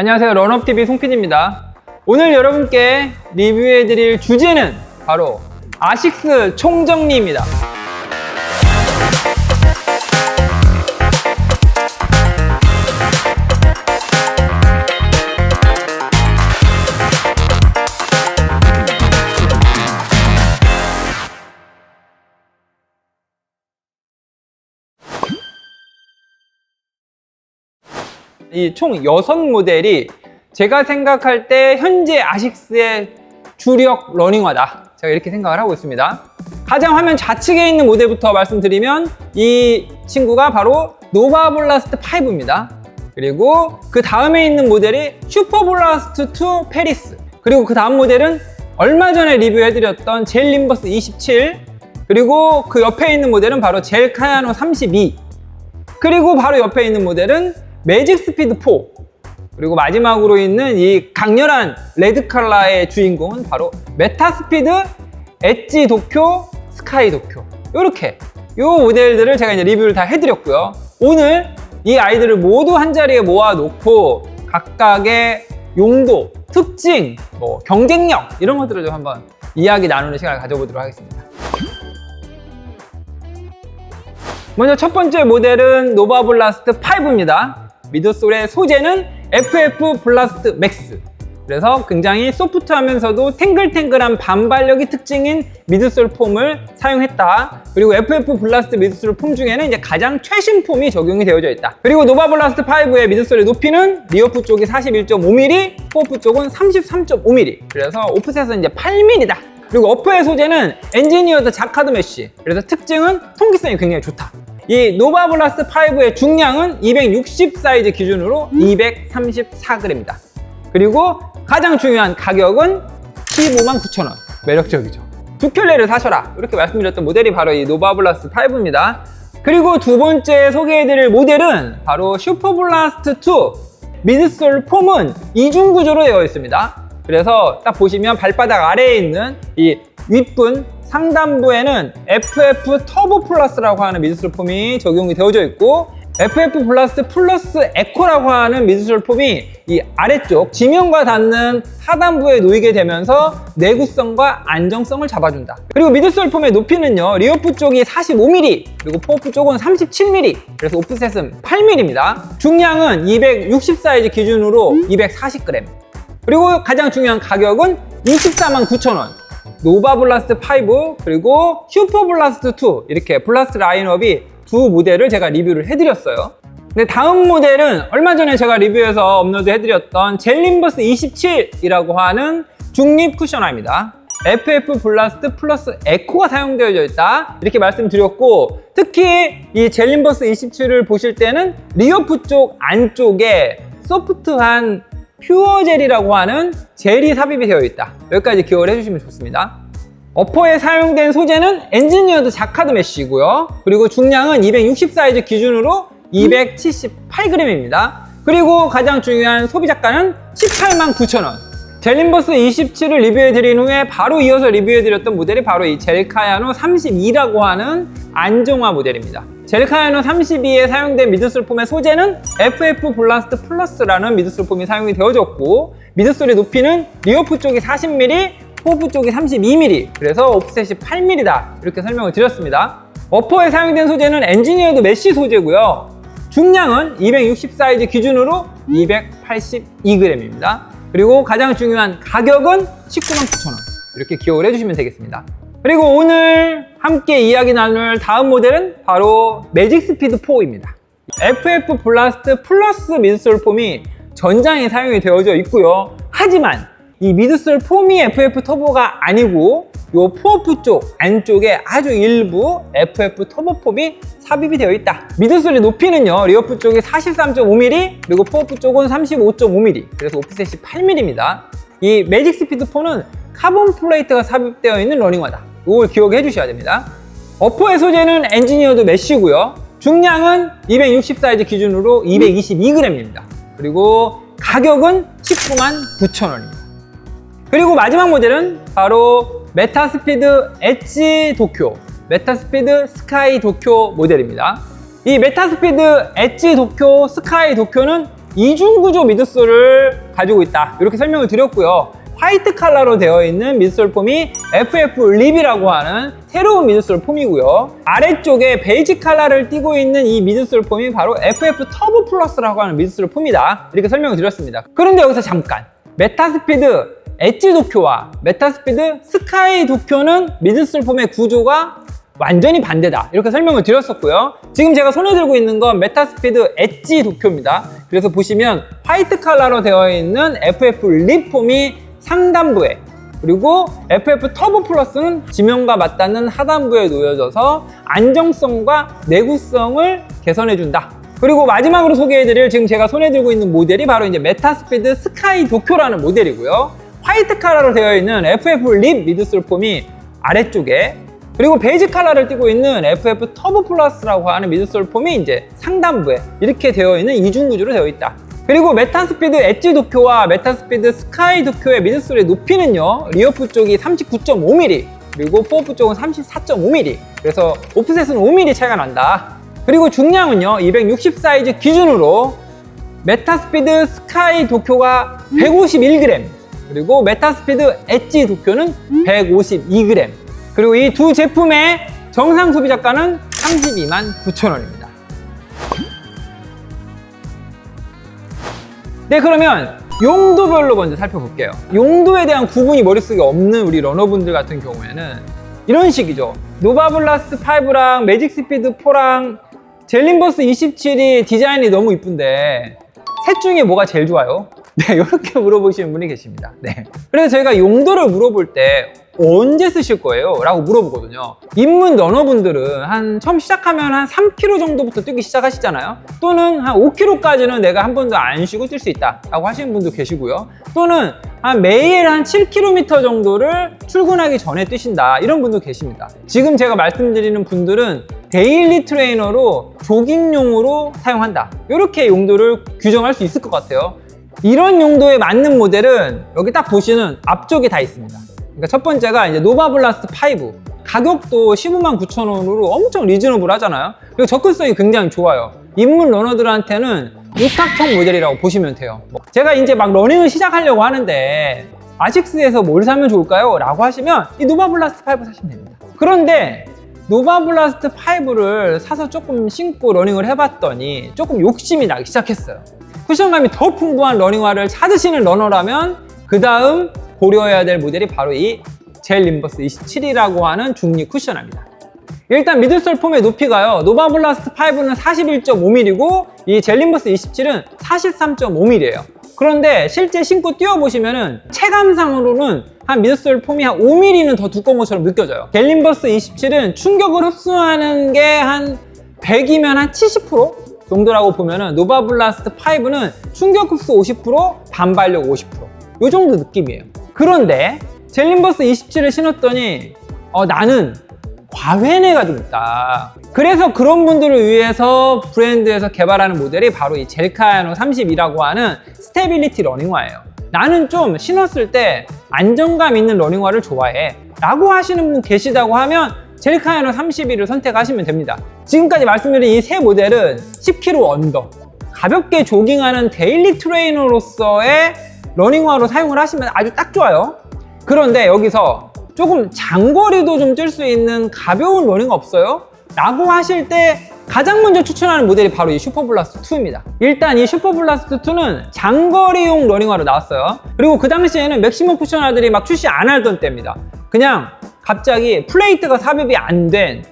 안녕하세요, 런업TV 송PD입니다. 오늘 여러분께 리뷰해드릴 주제는 바로 아식스 총정리입니다. 이 총 6모델이 제가 생각할 때 현재 아식스의 주력 러닝화다, 제가 이렇게 생각을 하고 있습니다. 가장 화면 좌측에 있는 모델부터 말씀드리면 이 친구가 바로 노바블라스트 5입니다. 그리고 그 다음에 있는 모델이 슈퍼블라스트 2 페리스, 그리고 그 다음 모델은 얼마 전에 리뷰해드렸던 젤 림버스 27, 그리고 그 옆에 있는 모델은 바로 젤 카야노 32, 그리고 바로 옆에 있는 모델은 매직 스피드 4, 그리고 마지막으로 있는 이 강렬한 레드 컬러의 주인공은 바로 메타 스피드 엣지 도쿄 스카이 도쿄. 이렇게 이 모델들을 제가 이제 리뷰를 다 해드렸고요. 오늘 이 아이들을 모두 한 자리에 모아놓고 각각의 용도, 특징, 경쟁력 이런 것들을 좀 한번 이야기 나누는 시간을 가져보도록 하겠습니다. 먼저 첫 번째 모델은 노바블라스트 5입니다. 미드솔의 소재는 FF 블라스트 맥스. 그래서 굉장히 소프트하면서도 탱글탱글한 반발력이 특징인 미드솔 폼을 사용했다. 그리고 FF 블라스트 미드솔 폼 중에는 이제 가장 최신 폼이 적용이 되어져 있다. 그리고 노바블라스트 5의 미드솔의 높이는 리어프 쪽이 41.5mm, 포어프 쪽은 33.5mm. 그래서 오프셋은 이제 8mm다. 그리고 어퍼의 소재는 엔지니어드 자카드 메쉬. 그래서 특징은 통기성이 굉장히 좋다. 이 노바블라스트 5의 중량은 260 사이즈 기준으로 234g입니다. 그리고 가장 중요한 가격은 159,000원. 매력적이죠. 두 켤레를 사셔라, 이렇게 말씀드렸던 모델이 바로 이 노바블라스트 5입니다. 그리고 두 번째 소개해드릴 모델은 바로 슈퍼블라스트 2. 미드솔 폼은 이중 구조로 되어 있습니다. 그래서 딱 보시면 발바닥 아래에 있는 이 윗분 상단부에는 FF 터보 플러스라고 하는 미드솔 폼이 적용이 되어져 있고, FF 플러스 에코라고 하는 미드솔 폼이 이 아래쪽 지면과 닿는 하단부에 놓이게 되면서 내구성과 안정성을 잡아준다. 그리고 미드솔 폼의 높이는요, 리어프 쪽이 45mm, 그리고 포어프 쪽은 37mm, 그래서 오프셋은 8mm입니다. 중량은 260 사이즈 기준으로 240g. 그리고 가장 중요한 가격은 249,000원. 노바블라스트 5 그리고 슈퍼블라스트 2, 이렇게 블라스트 라인업이 두 모델을 제가 리뷰를 해드렸어요. 근데 다음 모델은 얼마 전에 제가 리뷰해서 업로드 해드렸던 젤 림버스 27이라고 하는 중립 쿠셔너입니다. FF 블라스트 플러스 에코가 사용되어져 있다, 이렇게 말씀드렸고, 특히 이 젤 림버스 27을 보실 때는 리어프 쪽 안쪽에 소프트한 퓨어 젤이라고 하는 젤이 삽입이 되어 있다. 여기까지 기억을 해주시면 좋습니다. 어퍼에 사용된 소재는 엔지니어드 자카드 메쉬고요. 그리고 중량은 260 사이즈 기준으로 278g입니다. 그리고 가장 중요한 소비자가는 189,000원. 젤 림버스 27을 리뷰해드린 후에 바로 이어서 리뷰해드렸던 모델이 바로 이 젤 카야노 32라고 하는 안정화 모델입니다. 젤 카야노 32에 사용된 미드솔 폼의 소재는 FF 블라스트 플러스라는 미드솔 폼이 사용이 되어졌고, 미드솔의 높이는 리어프 쪽이 40mm, 포어프 쪽이 32mm, 그래서 오프셋이 8mm다, 이렇게 설명을 드렸습니다. 어퍼에 사용된 소재는 엔지니어드 메쉬 소재고요. 중량은 260 사이즈 기준으로 282g입니다. 그리고 가장 중요한 가격은 199,000원. 이렇게 기억을 해주시면 되겠습니다. 그리고 오늘 함께 이야기 나눌 다음 모델은 바로 매직 스피드 4입니다. FF 블라스트 플러스 미드솔 폼이 전장에 사용이 되어져 있고요. 하지만 이 미드솔 폼이 FF 터보가 아니고 요 포어프 쪽 안쪽에 아주 일부 FF 터보 폼이 삽입이 되어 있다. 미드솔의 높이는요, 리어프 쪽이 43.5mm, 그리고 포어프 쪽은 35.5mm, 그래서 오프셋이 8mm입니다. 이 매직 스피드 4는 카본 플레이트가 삽입되어 있는 러닝화다. 이걸 기억해 주셔야 됩니다. 어퍼의 소재는 엔지니어드 메쉬고요. 중량은 260 사이즈 기준으로 222g입니다. 그리고 가격은 199,000원입니다. 그리고 마지막 모델은 바로 메타스피드 엣지 도쿄, 메타스피드 스카이 도쿄 모델입니다. 이 메타스피드 엣지 도쿄 스카이 도쿄는 이중 구조 미드솔을 가지고 있다. 이렇게 설명을 드렸고요. 화이트 컬러로 되어 있는 미드솔 폼이 FF 립이라고 하는 새로운 미드솔 폼이고요. 아래쪽에 베이지 컬러를 띠고 있는 이 미드솔 폼이 바로 FF 터보 플러스라고 하는 미드솔 폼이다. 이렇게 설명을 드렸습니다. 그런데 여기서 잠깐, 메타스피드 엣지 도쿄와 메타스피드 스카이 도쿄는 미드솔 폼의 구조가 완전히 반대다. 이렇게 설명을 드렸었고요. 지금 제가 손에 들고 있는 건 메타스피드 엣지 도쿄입니다. 그래서 보시면 화이트 컬러로 되어 있는 FF 립 폼이 상단부에, 그리고 FF 터보 플러스는 지면과 맞닿는 하단부에 놓여져서 안정성과 내구성을 개선해준다. 그리고 마지막으로 소개해드릴 지금 제가 손에 들고 있는 모델이 바로 이제 메타스피드 스카이 도쿄라는 모델이고요. 화이트 컬러로 되어 있는 FF 립 미드솔 폼이 아래쪽에, 그리고 베이지 컬러를 띠고 있는 FF 터보 플러스라고 하는 미드솔 폼이 이제 상단부에 이렇게 되어 있는 이중 구조로 되어 있다. 그리고 메타스피드 엣지 도쿄와 메타스피드 스카이 도쿄의 미드솔의 높이는요, 리어프 쪽이 39.5mm, 그리고 포어프 쪽은 34.5mm, 그래서 오프셋은 5mm 차이가 난다. 그리고 중량은요, 260 사이즈 기준으로 메타스피드 스카이 도쿄가 151g, 그리고 메타스피드 엣지 도쿄는 152g. 그리고 이 두 제품의 정상 소비자가는 329,000원입니다. 네, 그러면 용도별로 먼저 살펴볼게요. 용도에 대한 구분이 머릿속에 없는 우리 러너분들 같은 경우에는 이런 식이죠. 노바블라스트 5랑 매직스피드 4랑 젤림버스 27이 디자인이 너무 이쁜데 셋 중에 뭐가 제일 좋아요? 네, 이렇게 물어보시는 분이 계십니다. 네. 그래서 저희가 용도를 물어볼 때 언제 쓰실 거예요? 라고 물어보거든요. 입문 러너분들은 처음 시작하면 한 3km 정도부터 뛰기 시작하시잖아요. 또는 한 5km까지는 내가 한 번도 안 쉬고 뛸 수 있다 라고 하시는 분도 계시고요. 또는 매일 한 7km 정도를 출근하기 전에 뛰신다, 이런 분도 계십니다. 지금 제가 말씀드리는 분들은 데일리 트레이너로 조깅용으로 사용한다, 이렇게 용도를 규정할 수 있을 것 같아요. 이런 용도에 맞는 모델은 여기 딱 보시는 앞쪽에 다 있습니다. 그러니까 첫 번째가 이제 노바블라스트 5. 가격도 159,000원으로 엄청 리즈너블 하잖아요. 그리고 접근성이 굉장히 좋아요. 입문 러너들한테는 육각형 모델이라고 보시면 돼요. 제가 이제 막 러닝을 시작하려고 하는데 아식스에서 뭘 사면 좋을까요? 라고 하시면 이 노바블라스트 5 사시면 됩니다. 그런데 노바블라스트 5를 사서 조금 신고 러닝을 해봤더니 조금 욕심이 나기 시작했어요. 쿠션감이 더 풍부한 러닝화를 찾으시는 러너라면 그 다음 고려해야 될 모델이 바로 이 젤림버스 27이라고 하는 중립 쿠셔너입니다. 일단 미들솔 폼의 높이가요, 노바블라스트 5는 41.5mm고 이 젤림버스 27은 43.5mm예요. 그런데 실제 신고 뛰어보시면은 체감상으로는 한 미들솔 폼이 한 5mm는 더 두꺼운 것처럼 느껴져요. 젤림버스 27은 충격을 흡수하는 게 한 100이면 한 70% 정도라고 보면은 노바블라스트 5는 충격 흡수 50%, 반발력 50%, 이 정도 느낌이에요. 그런데 젤림버스 27을 신었더니 나는 과회내가 좀 있다. 그래서 그런 분들을 위해서 브랜드에서 개발하는 모델이 바로 이 젤카야노 32라고 하는 스테빌리티 러닝화예요. 나는 좀 신었을 때 안정감 있는 러닝화를 좋아해 라고 하시는 분 계시다고 하면 젤카야노 32를 선택하시면 됩니다. 지금까지 말씀드린 이 세 모델은 10km 언더, 가볍게 조깅하는 데일리 트레이너로서의 러닝화로 사용을 하시면 아주 딱 좋아요. 그런데 여기서 조금 장거리도 좀 뛸 수 있는 가벼운 러닝화 없어요? 라고 하실 때 가장 먼저 추천하는 모델이 바로 이 슈퍼블라스트 2입니다. 일단 이 슈퍼블라스트 2는 장거리용 러닝화로 나왔어요. 그리고 그 당시에는 맥시멈 쿠셔너들이 막 출시 안 하던 때입니다. 그냥 갑자기 플레이트가 삽입이 안 된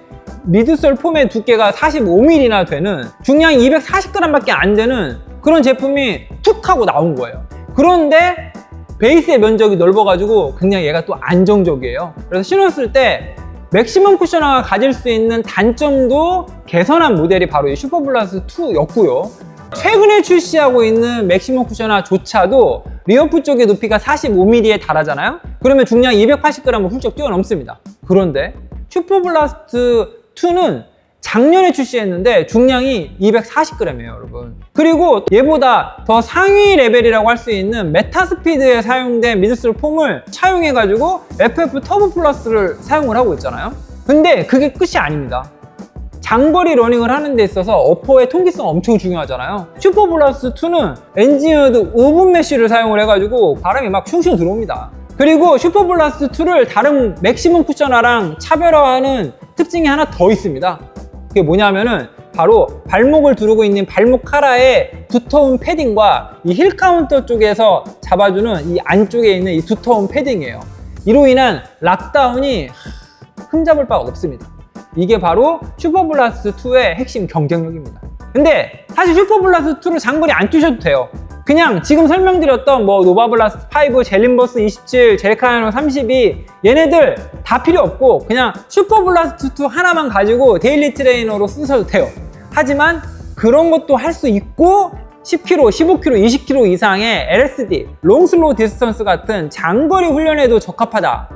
미드솔 폼의 두께가 45mm나 되는 중량이 240g밖에 안 되는 그런 제품이 툭 하고 나온 거예요. 그런데 베이스의 면적이 넓어가지고 굉장히 얘가 또 안정적이에요. 그래서 신었을 때 맥시멈 쿠셔너가 가질 수 있는 단점도 개선한 모델이 바로 이 슈퍼블라스트 2였고요. 최근에 출시하고 있는 맥시멈 쿠셔너조차도 리어프 쪽의 높이가 45mm에 달하잖아요. 그러면 중량 280g을 훌쩍 뛰어넘습니다. 그런데 슈퍼블라스트 2는 작년에 출시했는데 중량이 240g이에요, 여러분. 그리고 얘보다 더 상위 레벨이라고 할 수 있는 메타스피드에 사용된 미드솔 폼을 차용해가지고 FF 터보 플러스를 사용을 하고 있잖아요. 근데 그게 끝이 아닙니다. 장거리 러닝을 하는 데 있어서 어퍼의 통기성 엄청 중요하잖아요. 슈퍼블라스트 2는 엔지니어드 오븐 메쉬를 사용을 해가지고 바람이 막 슝슝 들어옵니다. 그리고 슈퍼블라스트 2를 다른 맥시멈 쿠셔너랑 차별화하는 특징이 하나 더 있습니다. 그게 뭐냐면은 바로 발목을 두르고 있는 발목 카라에 두터운 패딩과 이 힐 카운터 쪽에서 잡아주는 이 안쪽에 있는 이 두터운 패딩이에요. 이로 인한 락다운이 흠잡을 바가 없습니다. 이게 바로 슈퍼블라스트 2의 핵심 경쟁력입니다. 근데 사실 슈퍼블라스트 2를 장거리 안 뛰셔도 돼요. 그냥 지금 설명드렸던 뭐 노바블라스트 5, 젤린버스 27, 젤카야노 32 얘네들 다 필요 없고 그냥 슈퍼블라스트 2 하나만 가지고 데일리 트레이너로 쓰셔도 돼요. 하지만 그런 것도 할 수 있고 10km, 15km, 20km 이상의 LSD, 롱슬로우 디스턴스 같은 장거리 훈련에도 적합하다.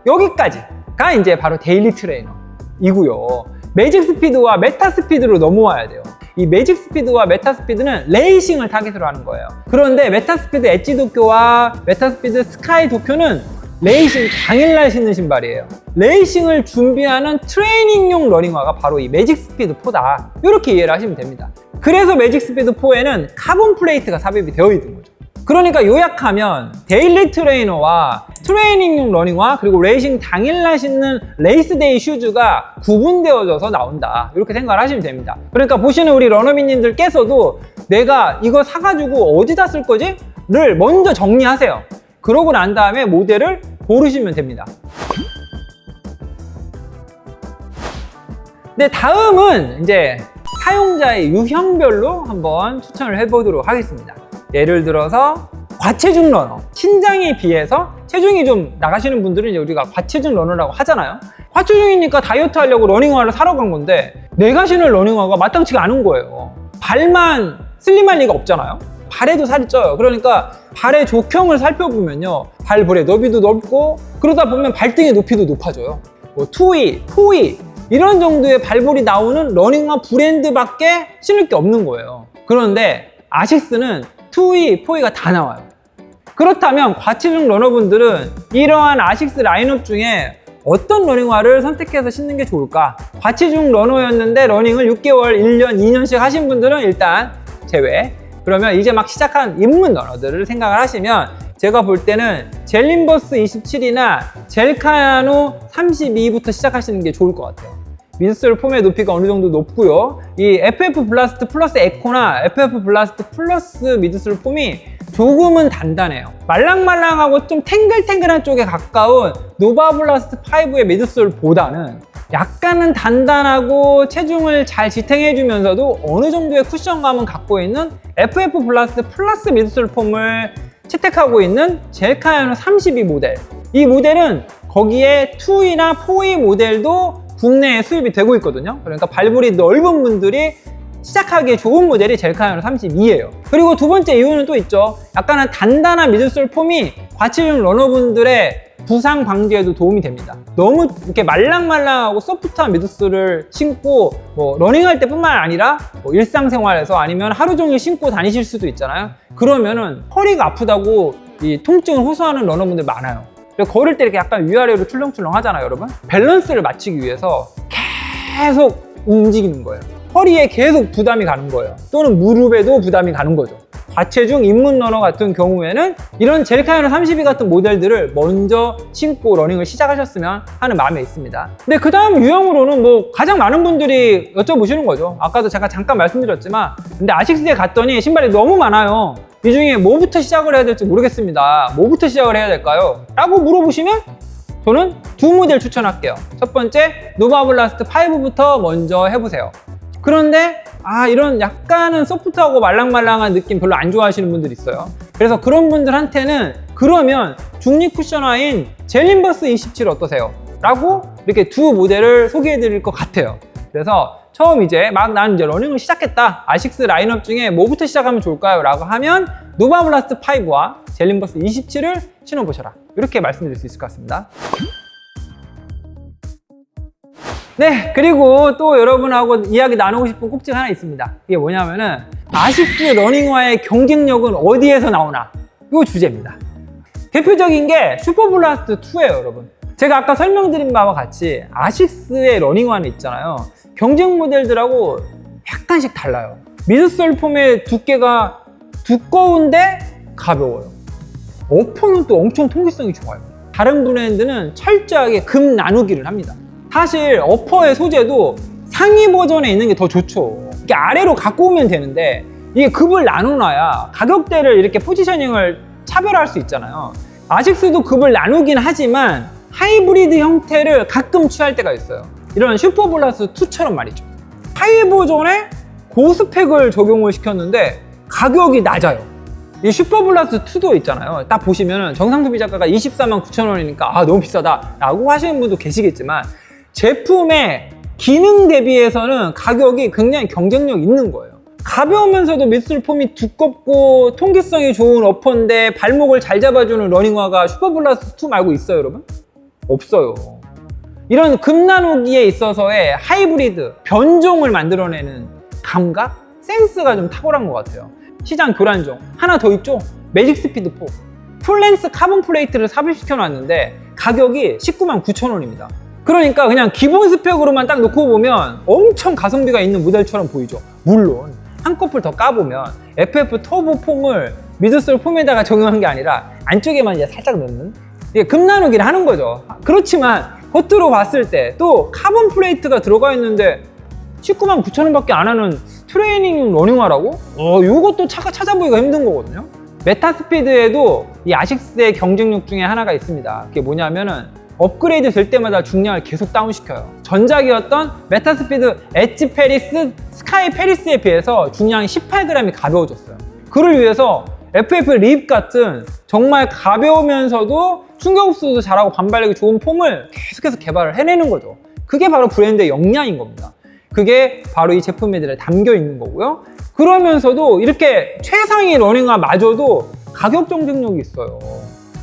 여기까지가 이제 바로 데일리 트레이너이고요. 매직 스피드와 메타 스피드로 넘어와야 돼요. 이 매직 스피드와 메타 스피드는 레이싱을 타깃으로 하는 거예요. 그런데 메타 스피드 엣지 도쿄와 메타 스피드 스카이 도쿄는 레이싱 당일날 신는 신발이에요. 레이싱을 준비하는 트레이닝용 러닝화가 바로 이 매직 스피드 4다. 이렇게 이해를 하시면 됩니다. 그래서 매직 스피드 4에는 카본 플레이트가 삽입이 되어 있는 거죠. 그러니까 요약하면 데일리 트레이너와 트레이닝용 러닝화 그리고 레이싱 당일날 신는 레이스데이 슈즈가 구분되어져서 나온다. 이렇게 생각을 하시면 됩니다. 그러니까 보시는 우리 러너비님들께서도 내가 이거 사가지고 어디다 쓸 거지? 를 먼저 정리하세요. 그러고 난 다음에 모델을 고르시면 됩니다. 네, 다음은 이제 사용자의 유형별로 한번 추천을 해보도록 하겠습니다. 예를 들어서 과체중 러너, 신장에 비해서 체중이 좀 나가시는 분들은 이제 우리가 과체중 러너라고 하잖아요. 과체중이니까 다이어트 하려고 러닝화를 사러 간 건데 내가 신을 러닝화가 마땅치가 않은 거예요. 발만 슬림할 리가 없잖아요. 발에도 살이 쪄요. 그러니까 발의 족형을 살펴보면요, 발볼의 너비도 넓고 그러다 보면 발등의 높이도 높아져요. 뭐 2E, 4E 이런 정도의 발볼이 나오는 러닝화 브랜드밖에 신을 게 없는 거예요. 그런데 아식스는 2E, 4E가 다 나와요. 그렇다면 과체중 러너분들은 이러한 아식스 라인업 중에 어떤 러닝화를 선택해서 신는 게 좋을까? 과체중 러너였는데 러닝을 6개월, 1년, 2년씩 하신 분들은 일단 제외. 그러면 이제 막 시작한 입문 러너들을 생각을 하시면 제가 볼 때는 젤린버스 27이나 젤카야노 32부터 시작하시는 게 좋을 것 같아요. 미드솔 폼의 높이가 어느 정도 높고요. 이 FF 블라스트 플러스 에코나 FF 블라스트 플러스 미드솔 폼이 조금은 단단해요. 말랑말랑하고 좀 탱글탱글한 쪽에 가까운 노바 블라스트 5의 미드솔보다는 약간은 단단하고 체중을 잘 지탱해주면서도 어느 정도의 쿠션감은 갖고 있는 FF 블라스트 플러스 미드솔 폼을 채택하고 있는 젤카야노 32 모델. 이 모델은 거기에 2E나 4E 모델도 국내에 수입이 되고 있거든요. 그러니까 발볼이 넓은 분들이 시작하기에 좋은 모델이 젤카야노 32예요. 그리고 두 번째 이유는 또 있죠. 약간은 단단한 미드솔 폼이 과체중 러너분들의 부상 방지에도 도움이 됩니다. 너무 이렇게 말랑말랑하고 소프트한 미드솔을 신고 뭐 러닝할 때뿐만 아니라 뭐 일상생활에서 아니면 하루 종일 신고 다니실 수도 있잖아요. 그러면은 허리가 아프다고 이 통증을 호소하는 러너분들 많아요. 걸을 때 이렇게 약간 위아래로 출렁출렁 하잖아요, 여러분. 밸런스를 맞추기 위해서 계속 움직이는 거예요. 허리에 계속 부담이 가는 거예요. 또는 무릎에도 부담이 가는 거죠. 과체중 입문 러너 같은 경우에는 이런 젤카야노 32 같은 모델들을 먼저 신고 러닝을 시작하셨으면 하는 마음에 있습니다. 근데 그 다음 유형으로는 뭐 가장 많은 분들이 여쭤보시는 거죠. 아까도 제가 잠깐 말씀드렸지만 근데 아식스에 갔더니 신발이 너무 많아요. 이 중에 뭐부터 시작을 해야 될지 모르겠습니다. 뭐부터 시작을 해야 될까요? 라고 물어보시면 저는 두 모델 추천할게요. 첫 번째 노바블라스트 5부터 먼저 해보세요. 그런데 이런 약간은 소프트하고 말랑말랑한 느낌 별로 안 좋아하시는 분들이 있어요. 그래서 그런 분들한테는 그러면 중립 쿠셔너인 젤린버스 27 어떠세요? 라고 이렇게 두 모델을 소개해 드릴 것 같아요. 그래서 처음 이제 막 나는 이제 러닝을 시작했다. 아식스 라인업 중에 뭐부터 시작하면 좋을까요? 라고 하면 노바블라스트 5와 젤린버스 27을 신어보셔라. 이렇게 말씀드릴 수 있을 것 같습니다. 네, 그리고 또 여러분하고 이야기 나누고 싶은 꼭지가 하나 있습니다. 이게 뭐냐면은 아식스 러닝화의 경쟁력은 어디에서 나오나? 이 주제입니다. 대표적인 게 슈퍼블라스트 2예요, 여러분. 제가 아까 설명드린 바와 같이 아식스의 러닝화는 있잖아요. 경쟁 모델들하고 약간씩 달라요. 미드솔 폼의 두께가 두꺼운데 가벼워요. 어퍼는 또 엄청 통기성이 좋아요. 다른 브랜드는 철저하게 급 나누기를 합니다. 사실 어퍼의 소재도 상위 버전에 있는 게 더 좋죠. 이게 아래로 갖고 오면 되는데 이게 급을 나누나야 가격대를 이렇게 포지셔닝을 차별할 수 있잖아요. 아식스도 급을 나누긴 하지만 하이브리드 형태를 가끔 취할 때가 있어요. 이런 슈퍼블라스트 2처럼 말이죠. 하이 버전에 고스펙을 적용을 시켰는데 가격이 낮아요. 이 슈퍼블라스트 2도 있잖아요. 딱 보시면 정상 소비자가가 249,000원이니까 아 너무 비싸다 라고 하시는 분도 계시겠지만 제품의 기능 대비해서는 가격이 굉장히 경쟁력 있는 거예요. 가벼우면서도 미드솔 폼이 두껍고 통기성이 좋은 어퍼인데 발목을 잘 잡아주는 러닝화가 슈퍼블라스트 2 말고 있어요, 여러분? 없어요. 이런 급 나누기에 있어서의 하이브리드, 변종을 만들어내는 감각? 센스가 좀 탁월한 것 같아요. 시장 교란종 하나 더 있죠? 매직 스피드 4 풀렌스 카본 플레이트를 삽입시켜 놨는데 가격이 199,000원입니다. 그러니까 그냥 기본 스펙으로만 딱 놓고 보면 엄청 가성비가 있는 모델처럼 보이죠. 물론 한꺼풀 더 까보면 FF 터보 폼을 미드솔 폼에다가 적용한 게 아니라 안쪽에만 이제 살짝 넣는 이게 급 나누기를 하는 거죠. 그렇지만 겉으로 봤을 때 또 카본 플레이트가 들어가 있는데 199,000원밖에 안 하는 트레이닝 러닝화라고? 이것도 찾아보기가 힘든 거거든요. 메타스피드에도 이 아식스의 경쟁력 중에 하나가 있습니다. 그게 뭐냐면은 업그레이드 될 때마다 중량을 계속 다운시켜요. 전작이었던 메타스피드 엣지 페리스, 스카이 페리스에 비해서 중량이 18g이 가벼워졌어요. 그를 위해서 FF 립 같은 정말 가벼우면서도 충격 흡수도 잘하고 반발력이 좋은 폼을 계속해서 개발을 해내는 거죠. 그게 바로 브랜드의 역량인 겁니다. 그게 바로 이 제품들에 담겨 있는 거고요. 그러면서도 이렇게 최상위 러닝화마저도 가격 경쟁력이 있어요.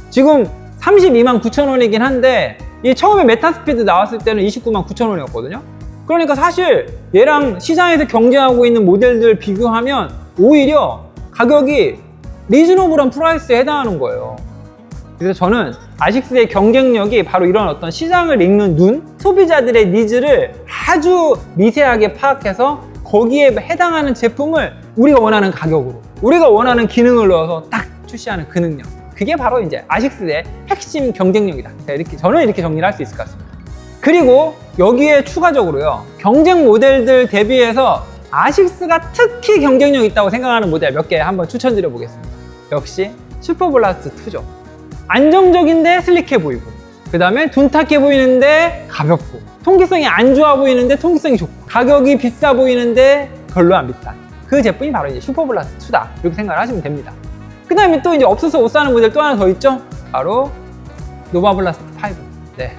지금 329,000원이긴 한데 이 처음에 메타스피드 나왔을 때는 299,000원이었거든요. 그러니까 사실 얘랑 시장에서 경쟁하고 있는 모델들 비교하면 오히려 가격이 리즈너블한 프라이스에 해당하는 거예요. 그래서 저는 아식스의 경쟁력이 바로 이런 어떤 시장을 읽는 눈, 소비자들의 니즈를 아주 미세하게 파악해서 거기에 해당하는 제품을 우리가 원하는 가격으로, 우리가 원하는 기능을 넣어서 딱 출시하는 그 능력. 그게 바로 이제 아식스의 핵심 경쟁력이다. 저는 이렇게 정리를 할 수 있을 것 같습니다. 그리고 여기에 추가적으로요, 경쟁 모델들 대비해서 아식스가 특히 경쟁력 있다고 생각하는 모델 몇 개 한번 추천드려 보겠습니다. 역시 슈퍼블라스트 2죠. 안정적인데 슬릭해 보이고, 그 다음에 둔탁해 보이는데 가볍고, 통기성이 안 좋아 보이는데 통기성이 좋고, 가격이 비싸 보이는데 별로 안 비싼 그 제품이 바로 이제 슈퍼블라스트 2다. 이렇게 생각을 하시면 됩니다. 그 다음에 또 이제 없어서 못 사는 모델 또 하나 더 있죠? 바로 노바블라스트 5. 네.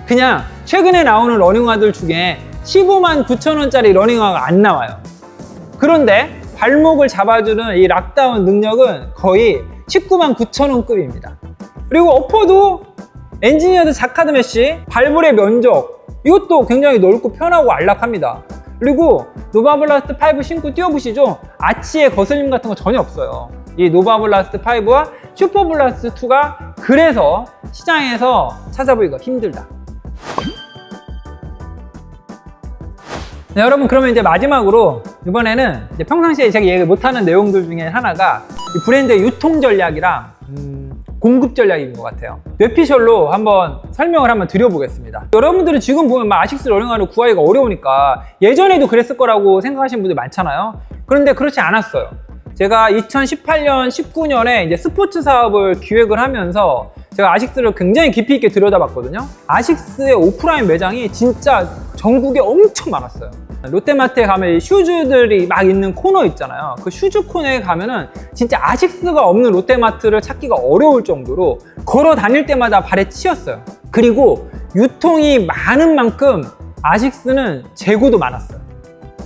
그냥 최근에 나오는 러닝화들 중에 159,000원짜리 러닝화가 안 나와요. 그런데 발목을 잡아주는 이 락다운 능력은 거의 199,000원급입니다. 그리고 어퍼도 엔지니어드 자카드 메쉬, 발볼의 면적, 이것도 굉장히 넓고 편하고 안락합니다. 그리고 노바블라스트 5 신고 뛰어보시죠? 아치의 거슬림 같은 거 전혀 없어요. 이 노바블라스트 5와 슈퍼블라스트 2가 그래서 시장에서 찾아보기가 힘들다. 네, 여러분, 그러면 이제 마지막으로 이번에는 이제 평상시에 제가 얘기 못하는 내용들 중에 하나가 이 브랜드의 유통 전략이랑 공급 전략인 것 같아요. 뇌피셜로 한번 설명을 한번 드려보겠습니다. 여러분들은 지금 보면 막 아식스 러닝화를 구하기가 어려우니까 예전에도 그랬을 거라고 생각하시는 분들 많잖아요. 그런데 그렇지 않았어요. 제가 2018년, 19년에 이제 스포츠 사업을 기획을 하면서 제가 아식스를 굉장히 깊이 있게 들여다봤거든요. 아식스의 오프라인 매장이 진짜 전국에 엄청 많았어요. 롯데마트에 가면 슈즈들이 막 있는 코너 있잖아요. 그 슈즈 코너에 가면은 진짜 아식스가 없는 롯데마트를 찾기가 어려울 정도로 걸어 다닐 때마다 발에 치였어요. 그리고 유통이 많은 만큼 아식스는 재고도 많았어요.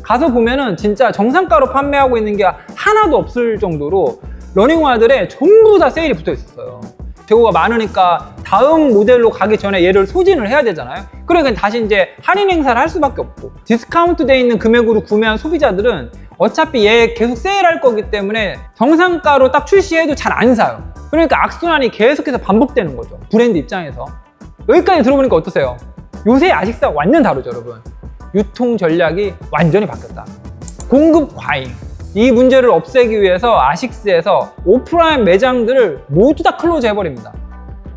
가서 보면은 진짜 정상가로 판매하고 있는 게 하나도 없을 정도로 러닝화들에 전부 다 세일이 붙어 있었어요. 재고가 많으니까 다음 모델로 가기 전에 얘를 소진을 해야 되잖아요. 그러니까 다시 이제 할인 행사를 할 수밖에 없고, 디스카운트 돼 있는 금액으로 구매한 소비자들은 어차피 얘 계속 세일할 거기 때문에 정상가로 딱 출시해도 잘 안 사요. 그러니까 악순환이 계속해서 반복되는 거죠, 브랜드 입장에서. 여기까지 들어보니까 어떠세요? 요새 아식스가 완전 다르죠, 여러분. 유통 전략이 완전히 바뀌었다. 공급 과잉. 이 문제를 없애기 위해서 아식스에서 오프라인 매장들을 모두 다 클로즈 해버립니다.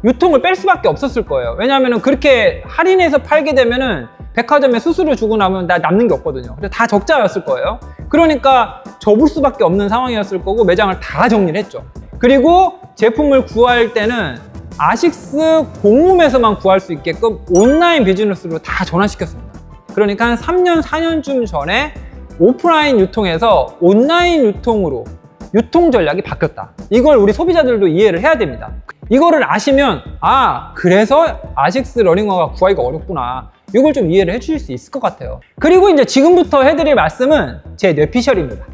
유통을 뺄 수밖에 없었을 거예요. 왜냐하면 그렇게 할인해서 팔게 되면은 백화점에 수수료 주고 나면 남는 게 없거든요. 그래서 다 적자였을 거예요. 그러니까 접을 수밖에 없는 상황이었을 거고 매장을 다 정리를 했죠. 그리고 제품을 구할 때는 아식스 공홈에서만 구할 수 있게끔 온라인 비즈니스로 다 전환시켰습니다. 그러니까 한 3년, 4년쯤 전에 오프라인 유통에서 온라인 유통으로 유통 전략이 바뀌었다. 이걸 우리 소비자들도 이해를 해야 됩니다. 이거를 아시면 그래서 아식스 러닝화가 구하기가 어렵구나. 이걸 좀 이해를 해주실 수 있을 것 같아요. 그리고 이제 지금부터 해드릴 말씀은 제 뇌피셜입니다.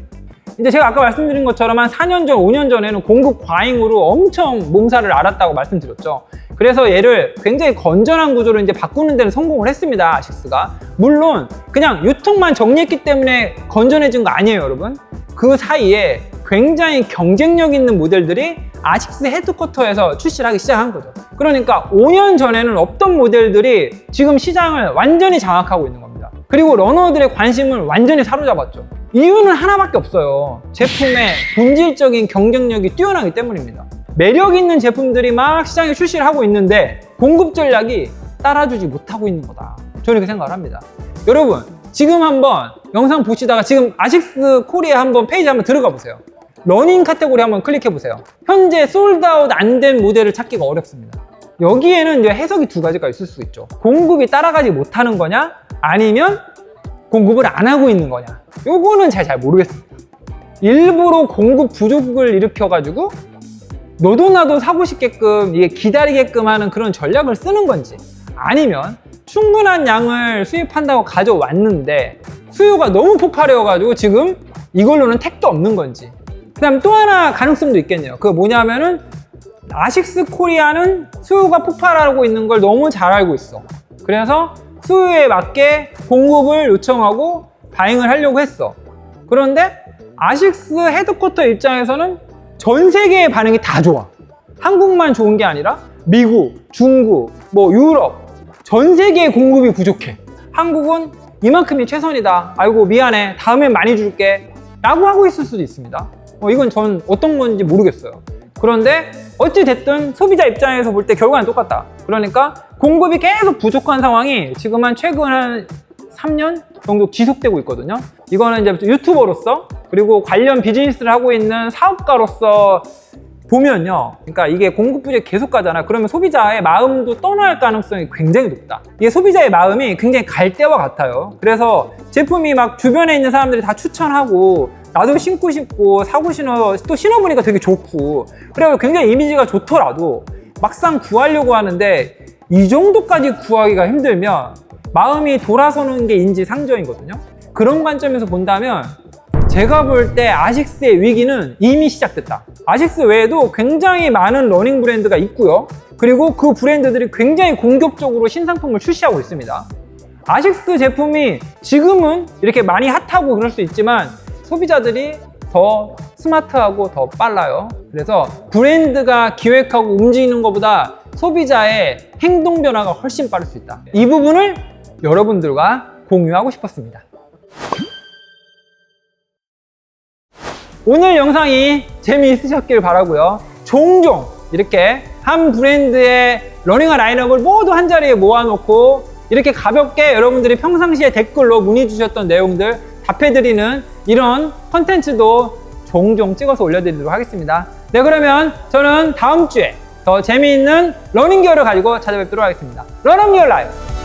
이제 제가 아까 말씀드린 것처럼 한 4년 전, 5년 전에는 공급 과잉으로 엄청 몸살을 앓았다고 말씀드렸죠. 그래서 얘를 굉장히 건전한 구조로 이제 바꾸는 데는 성공을 했습니다, 아식스가. 물론 그냥 유통만 정리했기 때문에 건전해진 거 아니에요, 여러분. 그 사이에 굉장히 경쟁력 있는 모델들이 아식스 헤드쿼터에서 출시를 하기 시작한 거죠. 그러니까 5년 전에는 없던 모델들이 지금 시장을 완전히 장악하고 있는 겁니다. 그리고 러너들의 관심을 완전히 사로잡았죠. 이유는 하나밖에 없어요. 제품의 본질적인 경쟁력이 뛰어나기 때문입니다. 매력 있는 제품들이 막 시장에 출시를 하고 있는데 공급 전략이 따라주지 못하고 있는 거다. 저는 이렇게 생각을 합니다. 여러분, 지금 한번 영상 보시다가 지금 아식스 코리아 한번 페이지 한번 들어가 보세요. 러닝 카테고리 한번 클릭해 보세요. 현재 솔드아웃 안 된 모델을 찾기가 어렵습니다. 여기에는 이제 해석이 두 가지가 있을 수 있죠. 공급이 따라가지 못하는 거냐, 아니면 공급을 안 하고 있는 거냐. 요거는 잘 모르겠습니다. 일부러 공급 부족을 일으켜가지고 너도 나도 사고 싶게끔 이게 기다리게끔 하는 그런 전략을 쓰는 건지, 아니면 충분한 양을 수입한다고 가져왔는데 수요가 너무 폭발해가지고 지금 이걸로는 택도 없는 건지. 그 다음 또 하나 가능성도 있겠네요. 그거 뭐냐면은 아식스 코리아는 수요가 폭발하고 있는 걸 너무 잘 알고 있어. 그래서 수요에 맞게 공급을 요청하고 바잉을 하려고 했어. 그런데 아식스 헤드쿼터 입장에서는 전 세계의 반응이 다 좋아. 한국만 좋은 게 아니라 미국, 중국, 유럽 전 세계의 공급이 부족해. 한국은 이만큼이 최선이다. 아이고 미안해. 다음엔 많이 줄게. 라고 하고 있을 수도 있습니다. 이건 전 어떤 건지 모르겠어요. 그런데 어찌 됐든 소비자 입장에서 볼 때 결과는 똑같다. 그러니까 공급이 계속 부족한 상황이 지금 최근 한 3년 정도 지속되고 있거든요. 이거는 이제 유튜버로서 그리고 관련 비즈니스를 하고 있는 사업가로서 보면요. 그러니까 이게 공급 부족이 계속 가잖아. 그러면 소비자의 마음도 떠날 가능성이 굉장히 높다. 이게 소비자의 마음이 굉장히 갈대와 같아요. 그래서 제품이 막 주변에 있는 사람들이 다 추천하고 나도 신고 싶고 사고 신어서 또 신어보니까 되게 좋고 그래서 굉장히 이미지가 좋더라도 막상 구하려고 하는데 이 정도까지 구하기가 힘들면 마음이 돌아서는 게 인지상정이거든요. 그런 관점에서 본다면 제가 볼 때 아식스의 위기는 이미 시작됐다. 아식스 외에도 굉장히 많은 러닝 브랜드가 있고요. 그리고 그 브랜드들이 굉장히 공격적으로 신상품을 출시하고 있습니다. 아식스 제품이 지금은 이렇게 많이 핫하고 그럴 수 있지만 소비자들이 더 스마트하고 더 빨라요. 그래서 브랜드가 기획하고 움직이는 것보다 소비자의 행동 변화가 훨씬 빠를 수 있다. 이 부분을 여러분들과 공유하고 싶었습니다. 오늘 영상이 재미있으셨길 바라고요. 종종 이렇게 한 브랜드의 러닝화 라인업을 모두 한 자리에 모아놓고 이렇게 가볍게 여러분들이 평상시에 댓글로 문의 주셨던 내용들 답해드리는 이런 컨텐츠도 종종 찍어서 올려드리도록 하겠습니다. 네, 그러면 저는 다음 주에 더 재미있는 러닝 기어를 가지고 찾아뵙도록 하겠습니다. Run Up Your Life!